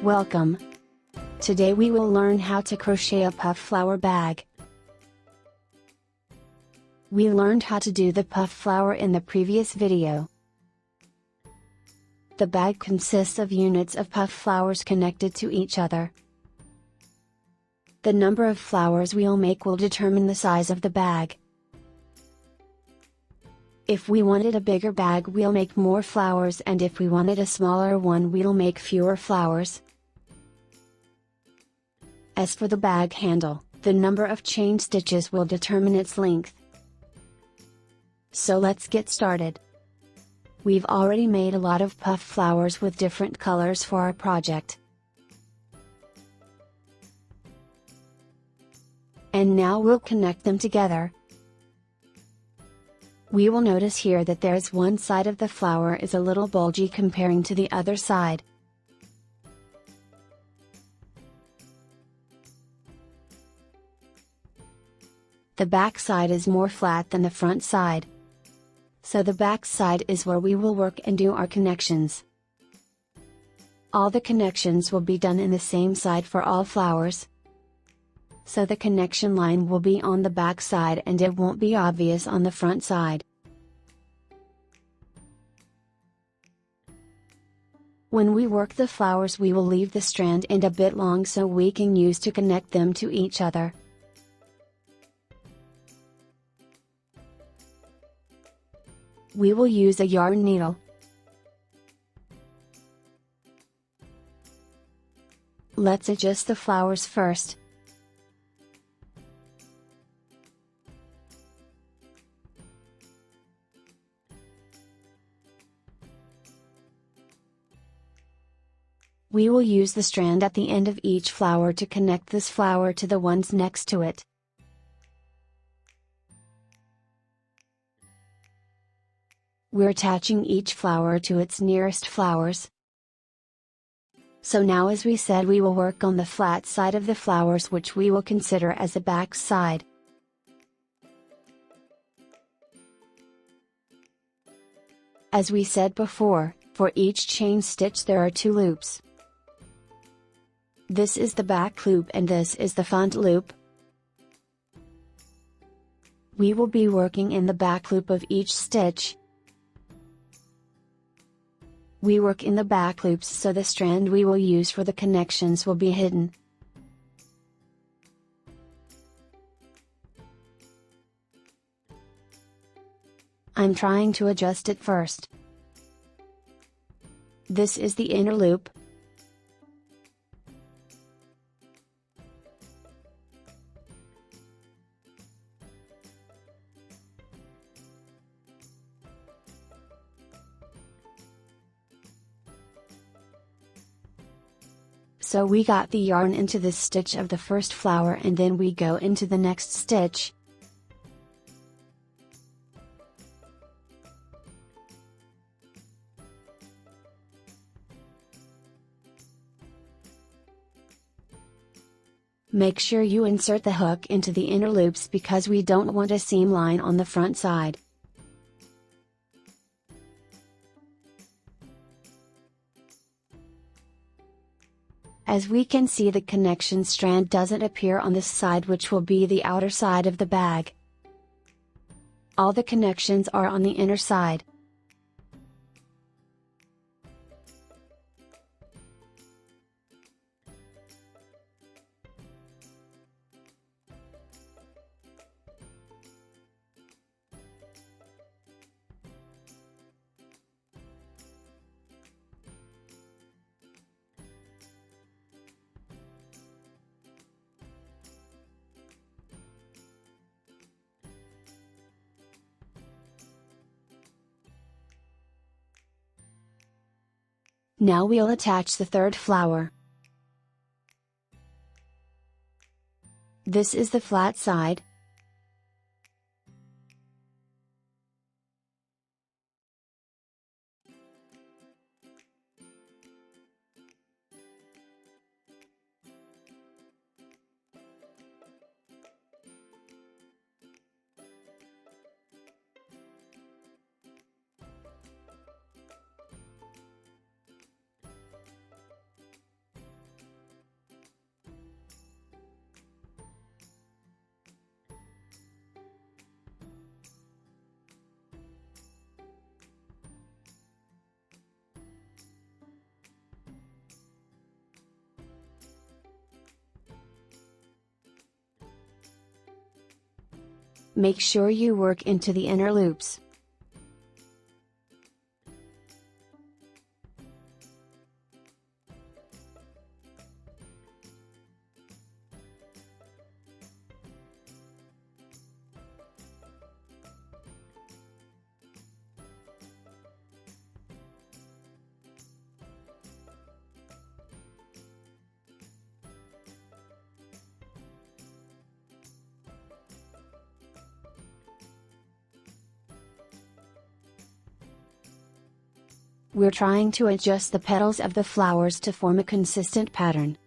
Welcome! Today we will learn how to crochet a puff flower bag. We learned how to do the puff flower in the previous video. The bag consists of units of puff flowers connected to each other. The number of flowers we'll make will determine the size of the bag. If we wanted a bigger bag, we'll make more flowers, and if we wanted a smaller one, we'll make fewer flowers. As for the bag handle, the number of chain stitches will determine its length. So let's get started. We've already made a lot of puff flowers with different colors for our project. And now we'll connect them together. We will notice here that there's one side of the flower is a little bulgy comparing to the other side. The back side is more flat than the front side. So the back side is where we will work and do our connections. All the connections will be done in the same side for all flowers. So the connection line will be on the back side and it won't be obvious on the front side. When we work the flowers, we will leave the strand end a bit long so we can use to connect them to each other. We will use a yarn needle. Let's adjust the flowers first. We will use the strand at the end of each flower to connect this flower to the ones next to it. We're attaching each flower to its nearest flowers. So now, as we said, we will work on the flat side of the flowers, which we will consider as the back side. As we said before, for each chain stitch there are 2 loops. This is the back loop and this is the front loop. We will be working in the back loop of each stitch. We work in the back loops so the strand we will use for the connections will be hidden. I'm trying to adjust it first. This is the inner loop. So we got the yarn into this stitch of the first flower and then we go into the next stitch. Make sure you insert the hook into the inner loops because we don't want a seam line on the front side. As we can see, the connection strand doesn't appear on this side, which will be the outer side of the bag. All the connections are on the inner side. Now we'll attach the third flower. This is the flat side. Make sure you work into the inner loops. We're trying to adjust the petals of the flowers to form a consistent pattern.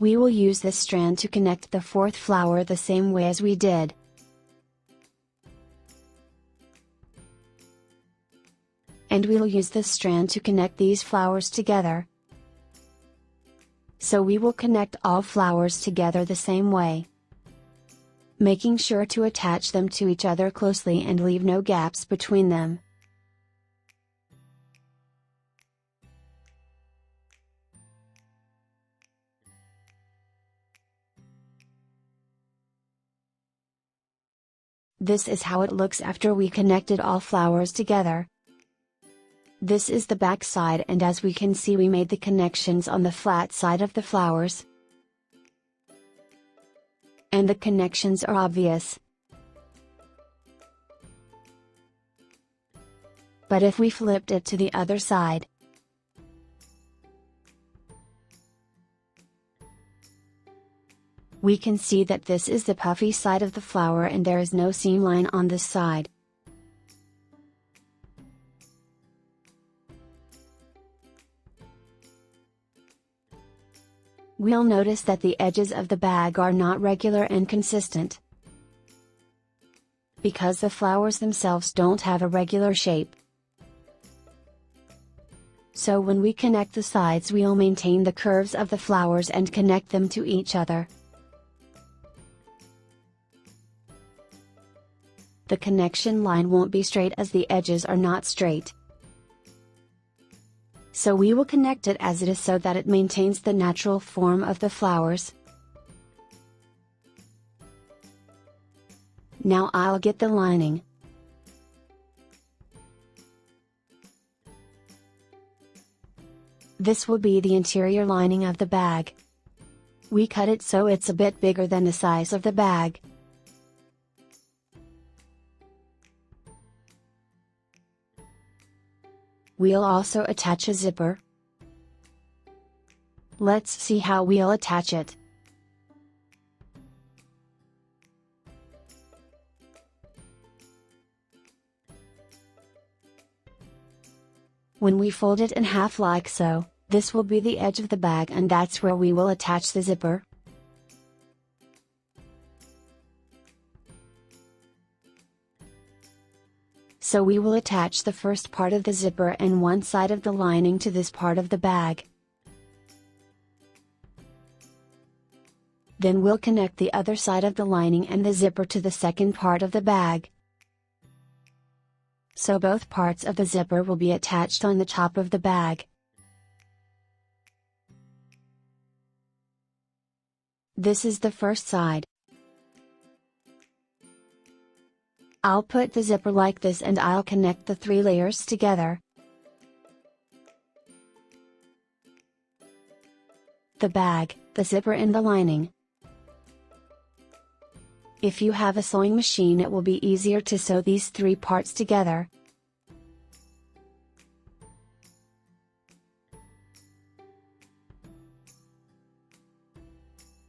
We will use this strand to connect the fourth flower the same way as we did. And we will use this strand to connect these flowers together. So we will connect all flowers together the same way, making sure to attach them to each other closely and leave no gaps between them. This is how it looks after we connected all flowers together. This is the back side, and as we can see, we made the connections on the flat side of the flowers. And the connections are obvious. But if we flipped it to the other side, we can see that this is the puffy side of the flower and there is no seam line on this side. We'll notice that the edges of the bag are not regular and consistent, because the flowers themselves don't have a regular shape. So when we connect the sides, we'll maintain the curves of the flowers and connect them to each other. The connection line won't be straight as the edges are not straight. So we will connect it as it is so that it maintains the natural form of the flowers. Now I'll get the lining. This will be the interior lining of the bag. We cut it so it's a bit bigger than the size of the bag. We'll also attach a zipper. Let's see how we'll attach it. When we fold it in half like so, this will be the edge of the bag and that's where we will attach the zipper. So we will attach the first part of the zipper and one side of the lining to this part of the bag. Then we'll connect the other side of the lining and the zipper to the second part of the bag. So both parts of the zipper will be attached on the top of the bag. This is the first side. I'll put the zipper like this and I'll connect the 3 layers together. The bag, the zipper and the lining. If you have a sewing machine, it will be easier to sew these 3 parts together.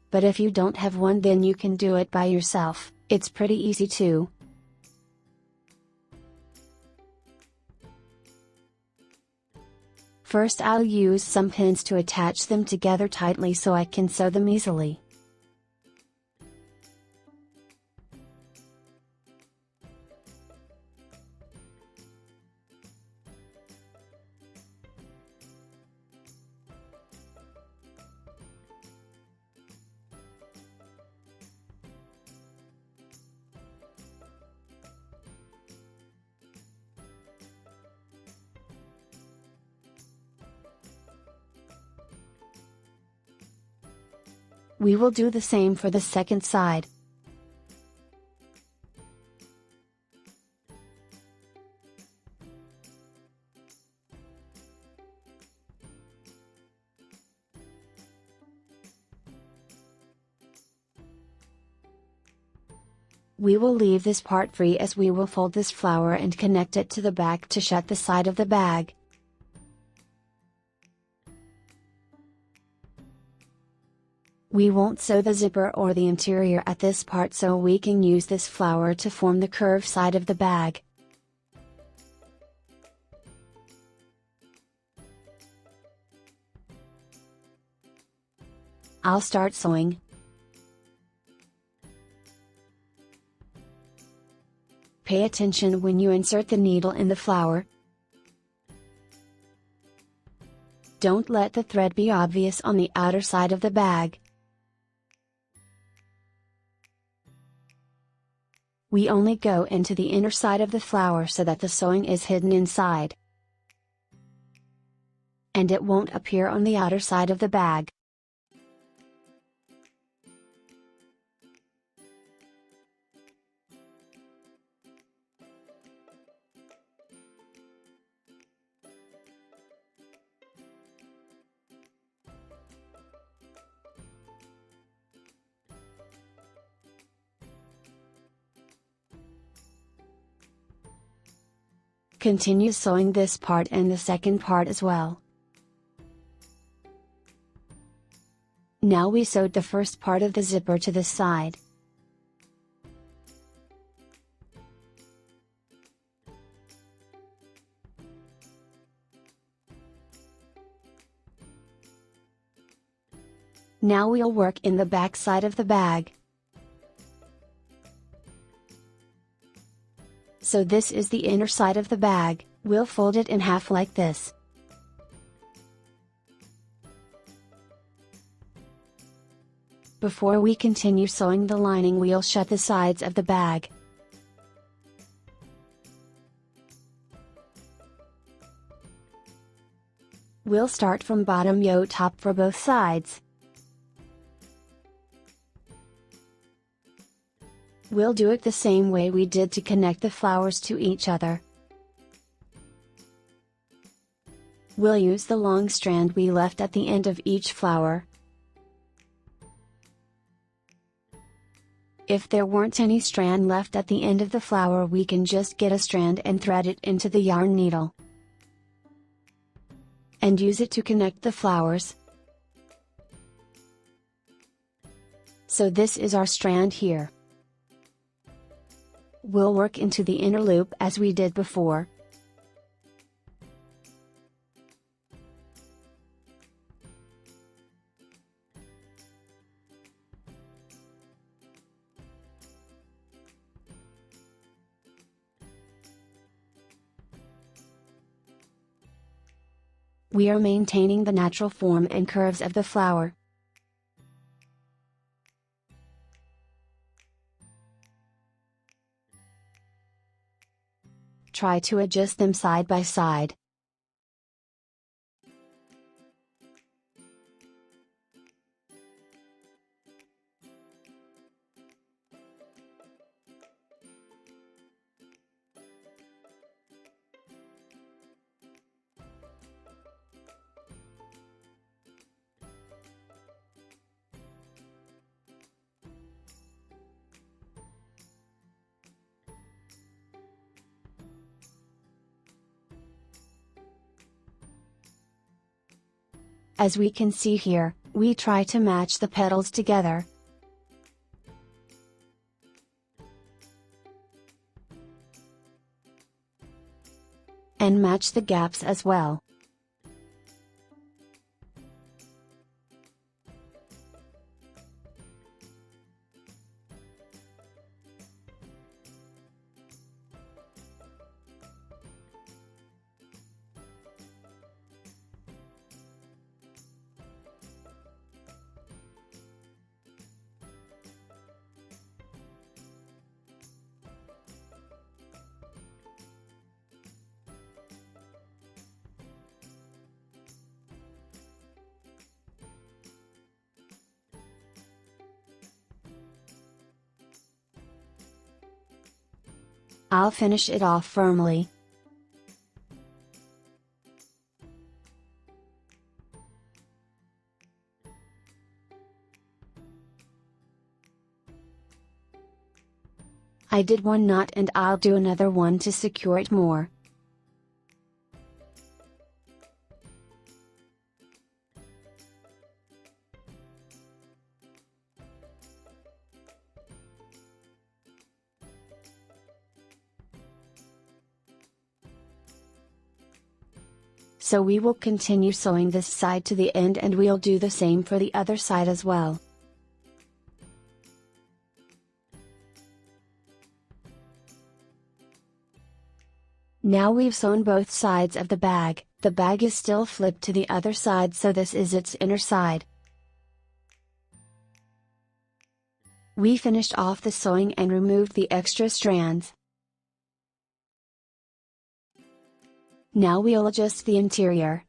But if you don't have one, then you can do it by yourself, it's pretty easy too. First I'll use some pins to attach them together tightly so I can sew them easily. We will do the same for the second side. We will leave this part free as we will fold this flower and connect it to the back to shut the side of the bag. We won't sew the zipper or the interior at this part, so we can use this flower to form the curved side of the bag. I'll start sewing. Pay attention when you insert the needle in the flower. Don't let the thread be obvious on the outer side of the bag. We only go into the inner side of the flower so that the sewing is hidden inside, and it won't appear on the outer side of the bag. Continue sewing this part and the second part as well. Now we sewed the first part of the zipper to the side. Now we'll work in the back side of the bag. So this is the inner side of the bag, we'll fold it in half like this. Before we continue sewing the lining, we'll shut the sides of the bag. We'll start from bottom yoke top for both sides. We'll do it the same way we did to connect the flowers to each other. We'll use the long strand we left at the end of each flower. If there weren't any strand left at the end of the flower, we can just get a strand and thread it into the yarn needle, and use it to connect the flowers. So this is our strand here. We'll work into the inner loop as we did before. We are maintaining the natural form and curves of the flower. Try to adjust them side by side. As we can see here, we try to match the petals together. And match the gaps as well. I'll finish it off firmly. I did one knot and I'll do another one to secure it more. So we will continue sewing this side to the end and we'll do the same for the other side as well. Now we've sewn both sides of the bag is still flipped to the other side, so this is its inner side. We finished off the sewing and removed the extra strands. Now we'll adjust the interior.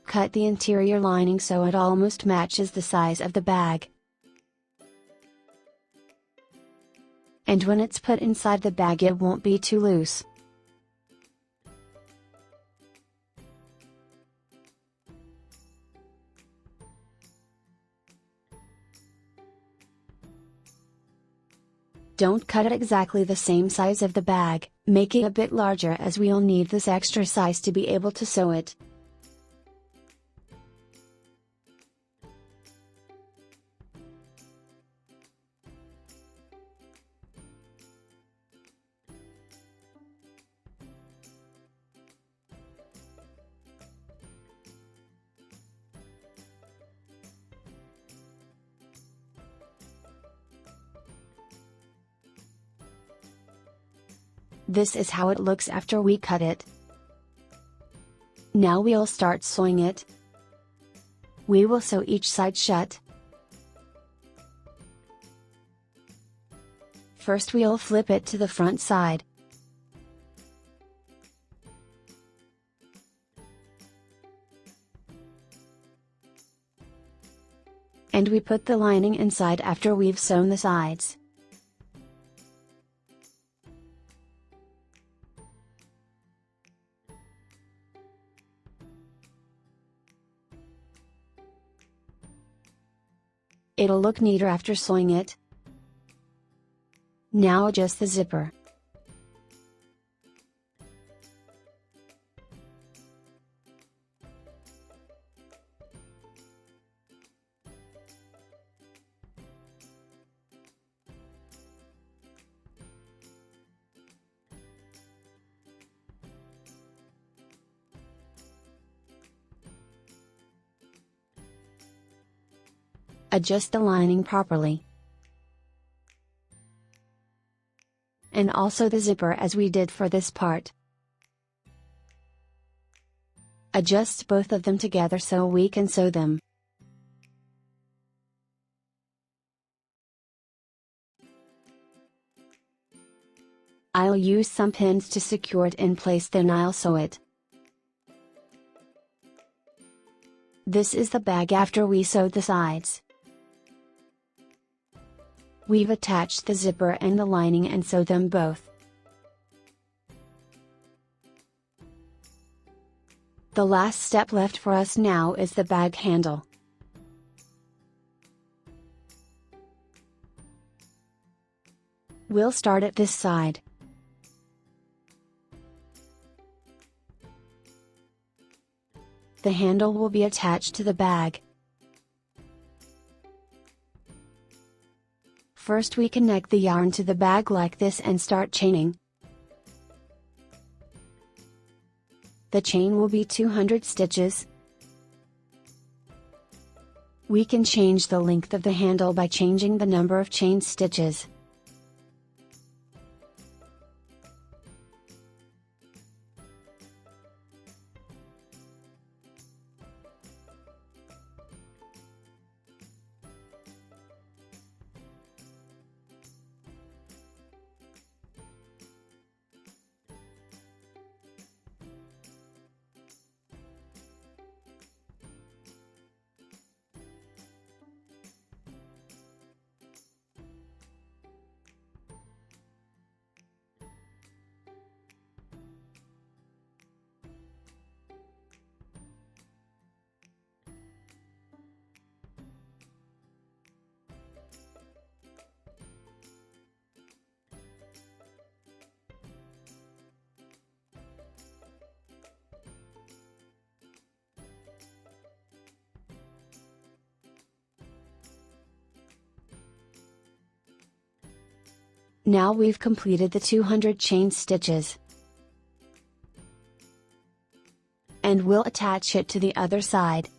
Cut the interior lining so it almost matches the size of the bag. And when it's put inside the bag it won't be too loose. Don't cut it exactly the same size of the bag, make it a bit larger as we'll need this extra size to be able to sew it. This is how it looks after we cut it. Now we'll start sewing it. We will sew each side shut. First we'll flip it to the front side. And we put the lining inside after we've sewn the sides. It'll look neater after sewing it. Now adjust the zipper. Adjust the lining properly. And also the zipper as we did for this part. Adjust both of them together so we can sew them. I'll use some pins to secure it in place, then I'll sew it. This is the bag after we sewed the sides. We've attached the zipper and the lining and sewed them both. The last step left for us now is the bag handle. We'll start at this side. The handle will be attached to the bag. First we connect the yarn to the bag like this and start chaining. The chain will be 200 stitches. We can change the length of the handle by changing the number of chain stitches. Now we've completed the 200 chain stitches. And we'll attach it to the other side.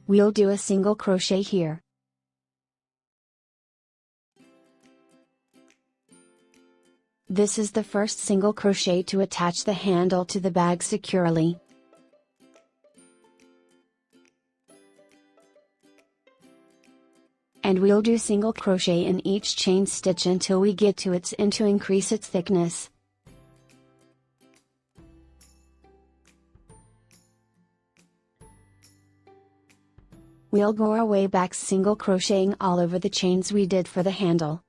We'll do a single crochet here. This is the first single crochet to attach the handle to the bag securely. And we'll do single crochet in each chain stitch until we get to its end to increase its thickness. We'll go our way back single crocheting all over the chains we did for the handle.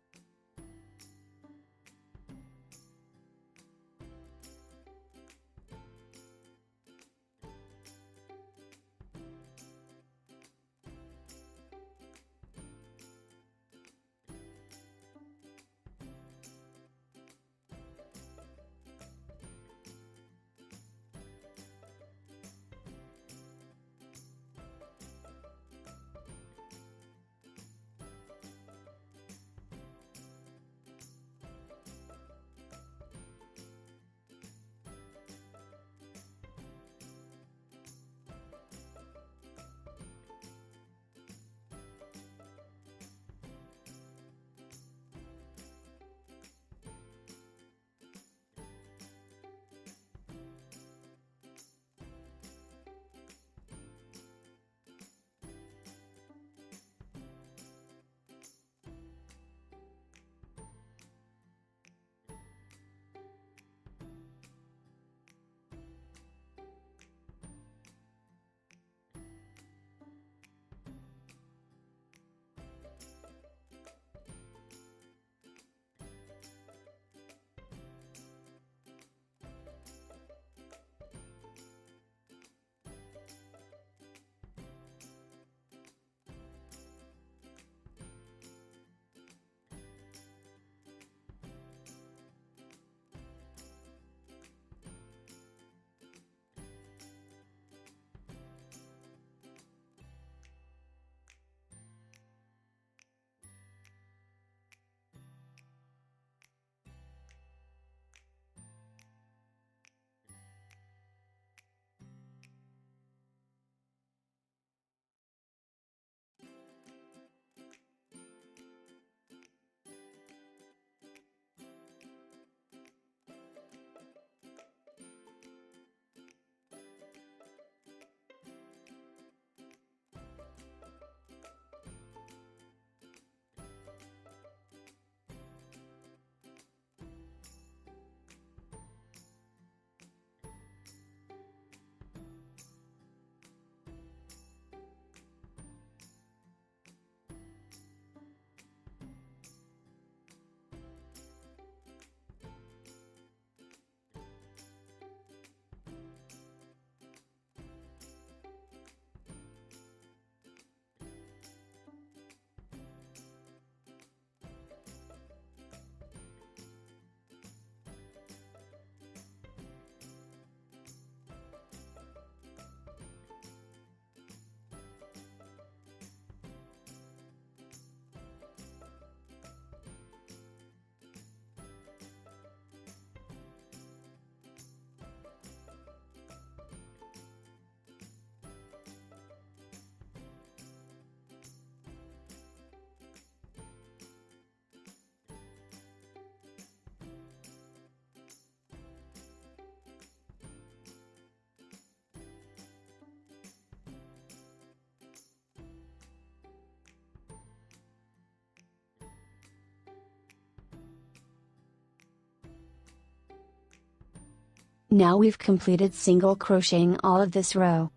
Now we've completed single crocheting all of this row.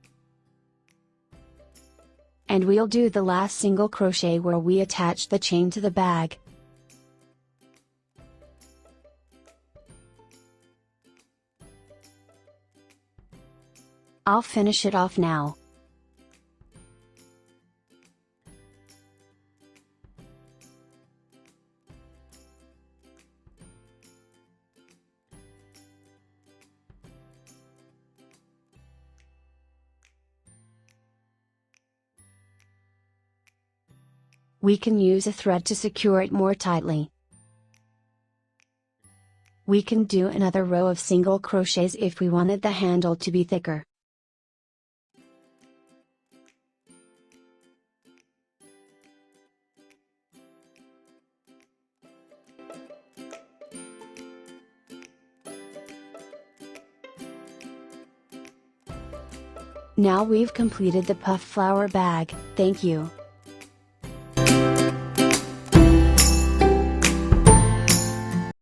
And we'll do the last single crochet where we attach the chain to the bag. I'll finish it off now. We can use a thread to secure it more tightly. We can do another row of single crochets if we wanted the handle to be thicker. Now we've completed the puff flower bag. Thank you.